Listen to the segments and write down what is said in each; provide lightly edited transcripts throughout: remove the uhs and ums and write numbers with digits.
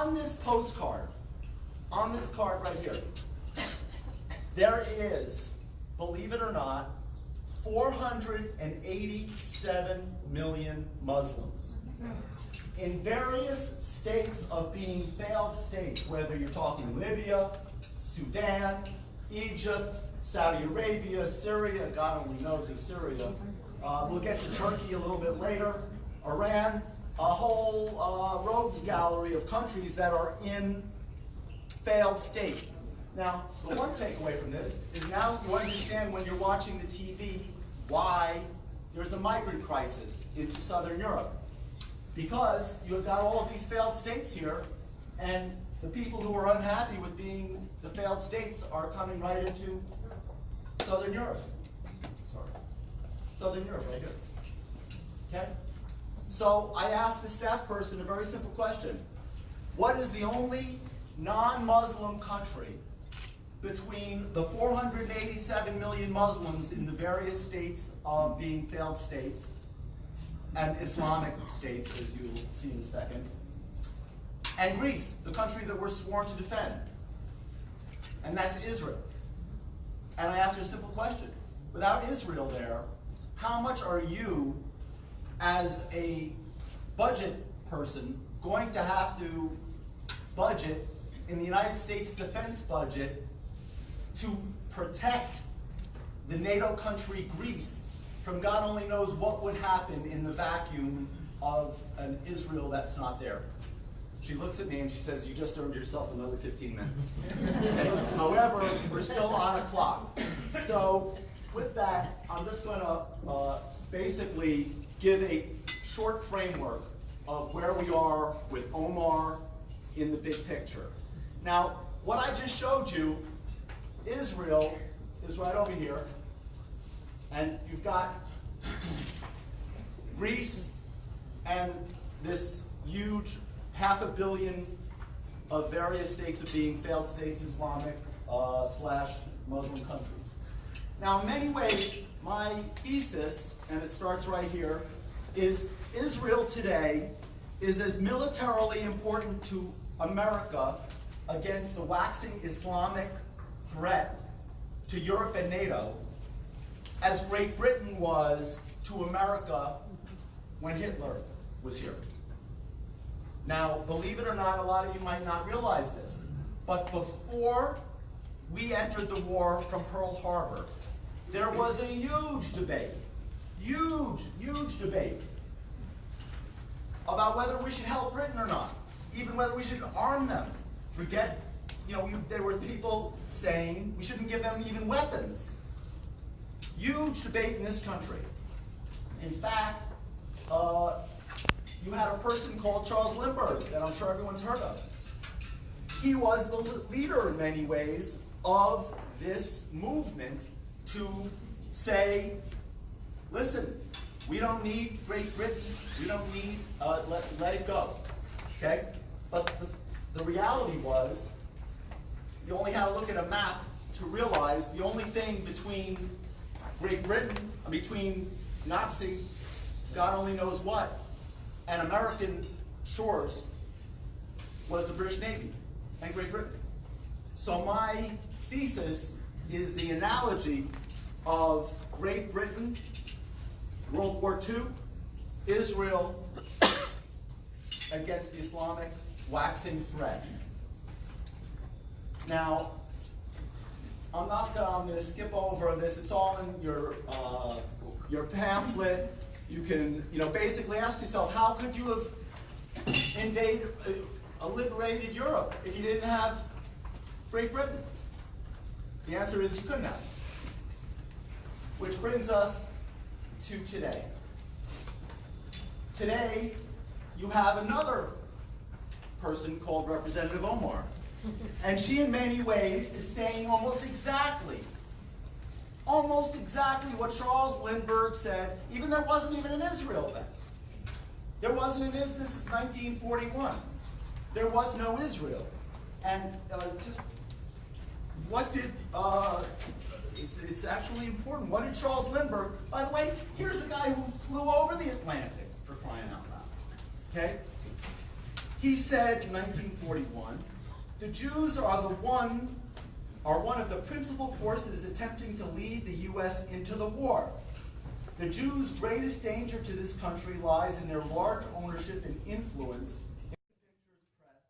on this postcard, on this card right here, there is, believe it or not, 487 million Muslims in various states of being failed states, whether you're talking Libya, Sudan, Egypt, Saudi Arabia, Syria, God only knows with Syria. We'll get to Turkey a little bit later, Iran, a whole rogues gallery of countries that are in failed state. Now, the one takeaway from this is now you understand when you're watching the TV why there's a migrant crisis into Southern Europe. Because you've got all of these failed states here, and the people who are unhappy with being the failed states are coming right into Southern Europe. Sorry. Southern Europe, right here. Okay? So I asked the staff person a very simple question. What is the only non-Muslim country between the 487 million Muslims in the various states of being failed states and Islamic states, as you will see in a second, and Greece, the country that we're sworn to defend? And that's Israel. And I asked her a simple question. Without Israel there, how much are you, as a budget person, going to have to budget in the United States defense budget to protect the NATO country Greece from God only knows what would happen in the vacuum of an Israel that's not there? She looks at me and she says, you just earned yourself another 15 minutes. Okay? However, we're still on a clock. So with that, I'm just going to basically give a short framework of where we are with Omar in the big picture. Now, what I just showed you, Israel is right over here, and you've got Greece and this huge 500 million of various states of being failed states, Islamic / Muslim countries. Now, in many ways, my thesis, and it starts right here, is Israel today is as militarily important to America against the waxing Islamic threat to Europe and NATO as Great Britain was to America when Hitler was here. Now, believe it or not, a lot of you might not realize this, but before we entered the war from Pearl Harbor, there was a huge debate about whether we should help Britain or not, even whether we should arm them. Forget, there were people saying we shouldn't give them even weapons. Huge debate in this country. In fact, you had a person called Charles Lindbergh that I'm sure everyone's heard of. He was the leader in many ways of this movement to say, listen, we don't need Great Britain, we don't need, let it go, okay? But the reality was, you only had to look at a map to realize the only thing between Great Britain, between Nazi, God only knows what, and American shores was the British Navy and Great Britain. So my thesis is the analogy of Great Britain, World War II, Israel against the Islamic waxing threat. Now, I'm going to skip over this. It's all in your pamphlet. You can, basically ask yourself, how could you have liberated Europe if you didn't have Great Britain? The answer is you couldn't have. Which brings us to today. Today, you have another person called Representative Omar. And she, in many ways, is saying almost exactly what Charles Lindbergh said, even there wasn't even an Israel then. There wasn't an Israel, this is 1941. There was no Israel. And just, what did, it's actually important. What did Charles Lindbergh, by the way, here's a guy who flew over the Atlantic, for crying out loud, okay? He said in 1941, the Jews are one of the principal forces attempting to lead the U.S. into the war. The Jews' greatest danger to this country lies in their large ownership and influence in the pictures, press,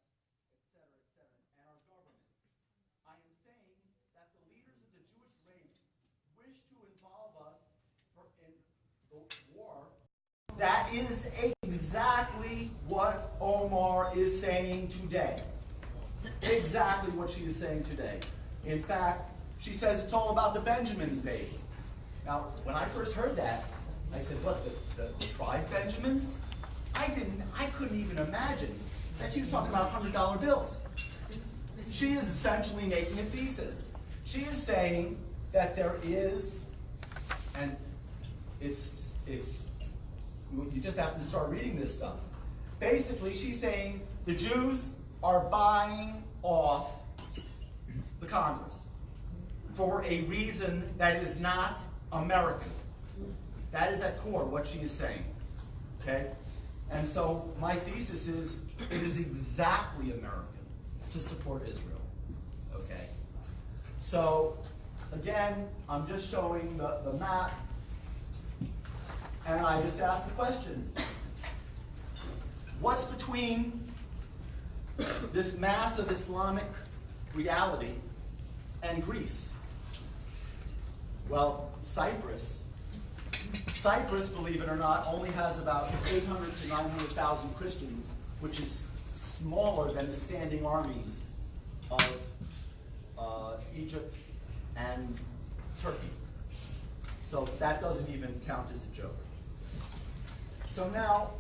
etc., and our government. I am saying that the leaders of the Jewish race wish to involve us in the war. That is exactly what Omar is saying today. Exactly what she is saying today. In fact, she says it's all about the Benjamins, baby. Now, when I first heard that, I said, what, the tribe Benjamins? I couldn't even imagine that she was talking about $100 bills. She is essentially making a thesis. She is saying that there is, and it's you just have to start reading this stuff. Basically, she's saying the Jews are buying off the Congress for a reason that is not American. That is at core what she is saying, okay? And so my thesis is it is exactly American to support Israel, okay? So again, I'm just showing the map, and I just asked the question, what's between this mass of Islamic reality and Greece? Well, Cyprus, believe it or not, only has about 800 to 900,000 Christians, which is smaller than the standing armies of Egypt and Turkey. So that doesn't even count as a joke. So now,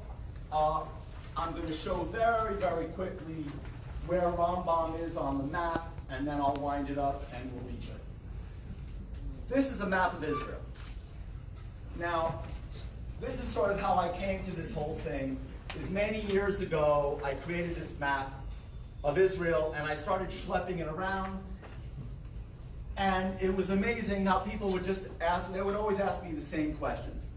I'm going to show very, very quickly where Rambam is on the map, and then I'll wind it up and we'll be good. This is a map of Israel. Now, this is sort of how I came to this whole thing, is many years ago, I created this map of Israel, and I started schlepping it around, and it was amazing how people would just ask, they would always ask me the same questions.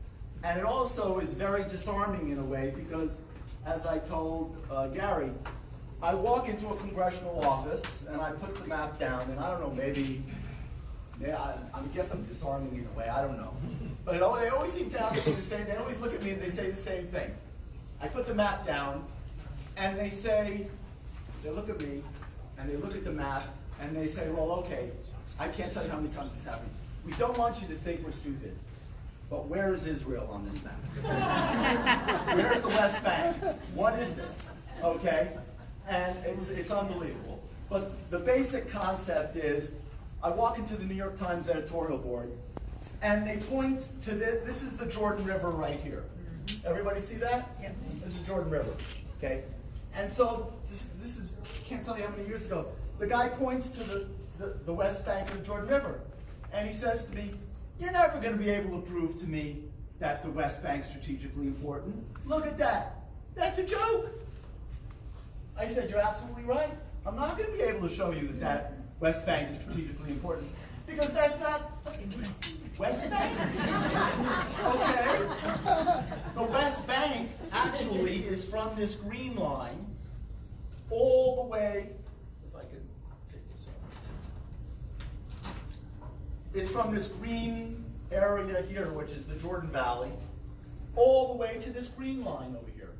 And it also is very disarming in a way, because as I told Gary, I walk into a congressional office and I put the map down, and I don't know, maybe I guess I'm disarming in a way, I don't know. But they always seem to ask me the same, they always look at me and they say the same thing. I put the map down, and they say, they look at me, and they look at the map, and they say, well, okay, I can't tell you how many times this happened. We don't want you to think we're stupid, but where is Israel on this map? Where's the West Bank? What is this? Okay? And it's unbelievable. But the basic concept is, I walk into the New York Times editorial board, and they point to this is the Jordan River right here. Everybody see that? Yes. This is Jordan River, okay? And so this is, I can't tell you how many years ago, the guy points to the West Bank of the Jordan River, and he says to me, you're never going to be able to prove to me that the West Bank's strategically important. Look at that. That's a joke. I said, you're absolutely right. I'm not going to be able to show you that West Bank is strategically important, because that's not West Bank. Okay? The West Bank actually is from this green line all the way, if I can take this off. It's from this green area here, which is the Jordan Valley, all the way to this green line over here.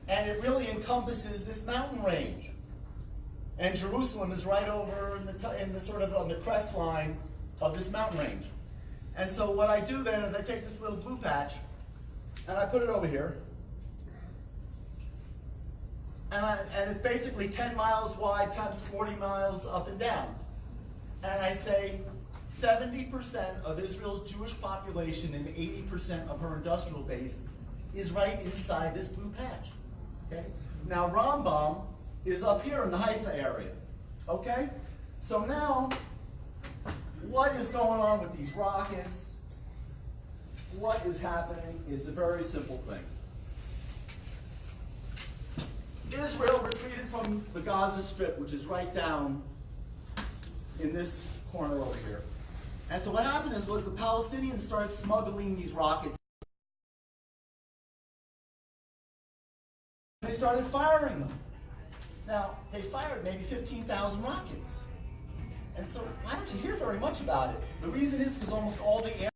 And it really encompasses this mountain range. And Jerusalem is right over in the sort of on the crest line of this mountain range. And so what I do then is I take this little blue patch and I put it over here. And it's basically 10 miles wide times 40 miles up and down. And I say 70% of Israel's Jewish population and 80% of her industrial base is right inside this blue patch. Okay? Now Rambam is up here in the Haifa area. Okay? So now, what is going on with these rockets? What is happening is a very simple thing. Israel retreated from the Gaza Strip, which is right down in this corner over here. And so what happened is, the Palestinians started smuggling these rockets. They started firing them. Now, they fired maybe 15,000 rockets. And so why don't you hear very much about it? The reason is because almost all the air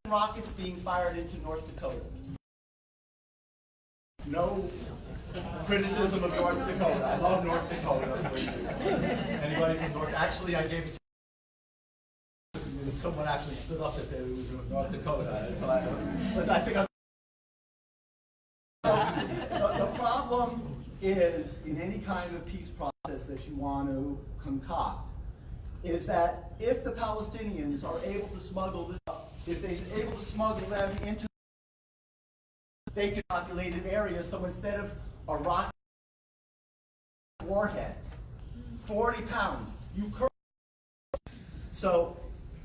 rockets being fired into North Dakota. No criticism of North Dakota. I love North Dakota. Anybody from North? Actually, I gave it to someone actually stood up that it was North Dakota. So but I think the problem is in any kind of peace process that you want to concoct is that if the Palestinians are able to smuggle this up, if they're able to smuggle them into vacant populated areas, so instead of a rocket warhead, 40 pounds, you curl. So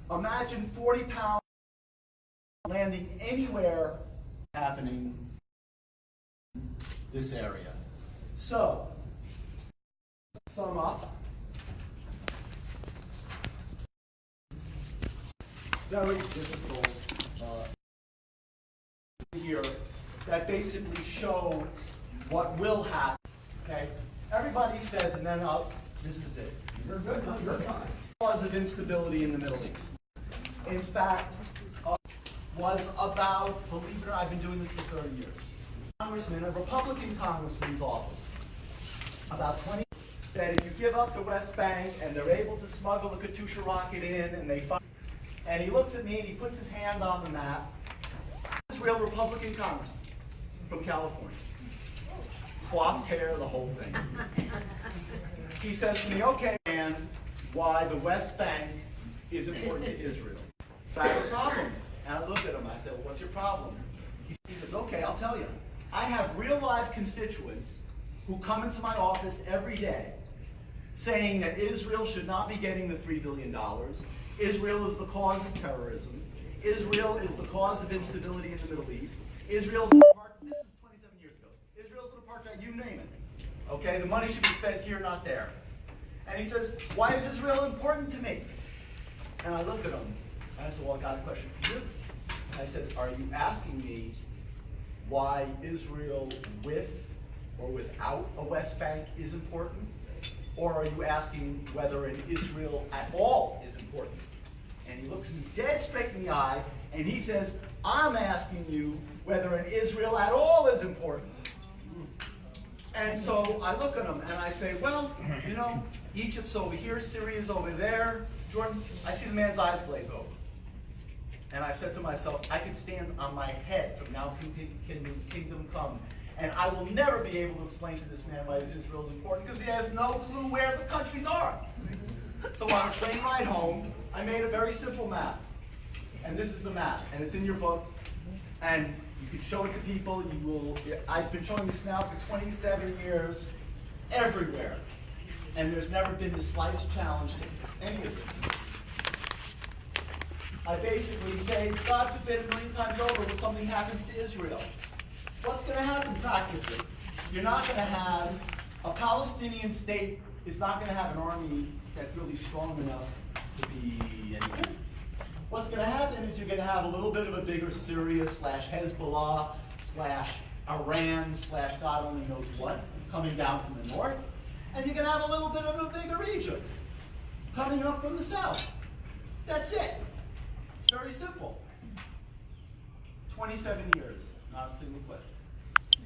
imagine 40 pounds landing anywhere happening in this area. So, sum up. Very difficult here that basically show what will happen. Okay? Everybody says, and then this is it. You're good, no, you're fine. Cause of instability in the Middle East. In fact, was about, believe it or not, I've been doing this for 30 years. Congressman, a Republican congressman's office, about 20, that if you give up the West Bank and they're able to smuggle the Katyusha rocket in and they find, and he looks at me and he puts his hand on the map. This real Republican congressman from California. Coiffed hair, the whole thing. He says to me, okay, man, why the West Bank is important to Israel. But I have a problem. And I look at him, I said, well, what's your problem? He says, okay, I'll tell you. I have real live constituents who come into my office every day saying that Israel should not be getting the $3 billion. Israel is the cause of terrorism. Israel is the cause of instability in the Middle East. Israel's an apartheid. This is 27 years ago. Israel's an apartheid, you name it. Okay, the money should be spent here, not there. And he says, why is Israel important to me? And I look at him, and I said, well, I got a question for you. I said, are you asking me why Israel with or without a West Bank is important? Or are you asking whether an Israel at all is important? And he looks me dead straight in the eye, and he says, I'm asking you whether an Israel at all is important. And so I look at him, and I say, well, you know, Egypt's over here, Syria's over there. Jordan, I see the man's eyes glaze over. And I said to myself, I could stand on my head from now kingdom come, and I will never be able to explain to this man why Israel is important, because he has no clue where the countries are. So on a train ride home, I made a very simple map. And this is the map, and it's in your book. And you can show it to people. I've been showing this now for 27 years, everywhere. And there's never been the slightest challenge to any of it. I basically say, God forbid, a million times over, when something happens to Israel. What's going to happen practically? You're not going to have a Palestinian state is not going to have an army that's really strong enough to be anything. What's going to happen is you're going to have a little bit of a bigger Syria / Hezbollah / Iran / God only knows what coming down from the north. And you're going to have a little bit of a bigger Egypt coming up from the south. That's it. It's very simple. 27 years, not a single question.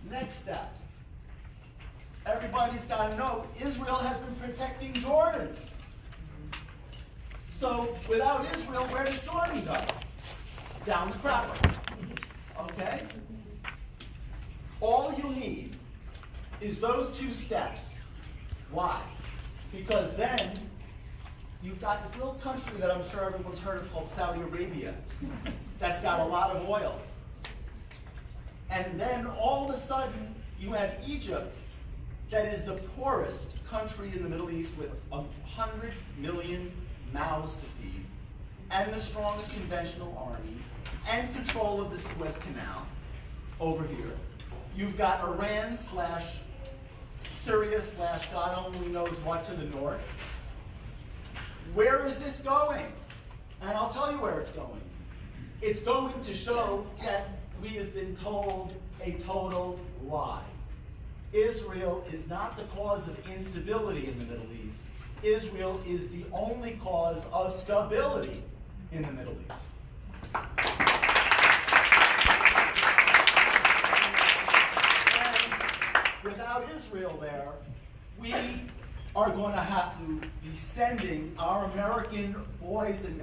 Next step. Everybody's got to know Israel has been protecting Jordan. So without Israel, where does Jordan go? Down the crapper. Okay? All you need is those two steps. Why? Because then you've got this little country that I'm sure everyone's heard of called Saudi Arabia that's got a lot of oil. And then all of a sudden you have Egypt that is the poorest country in the Middle East with 100 million mouths to feed, and the strongest conventional army, and control of the Suez Canal over here. You've got Iran / Syria / God only knows what to the north. Where is this going? And I'll tell you where it's going. It's going to show that we have been told a total lie. Israel is not the cause of instability in the Middle East. Israel is the only cause of stability in the Middle East. And without Israel there, we are going to have to be sending our American boys and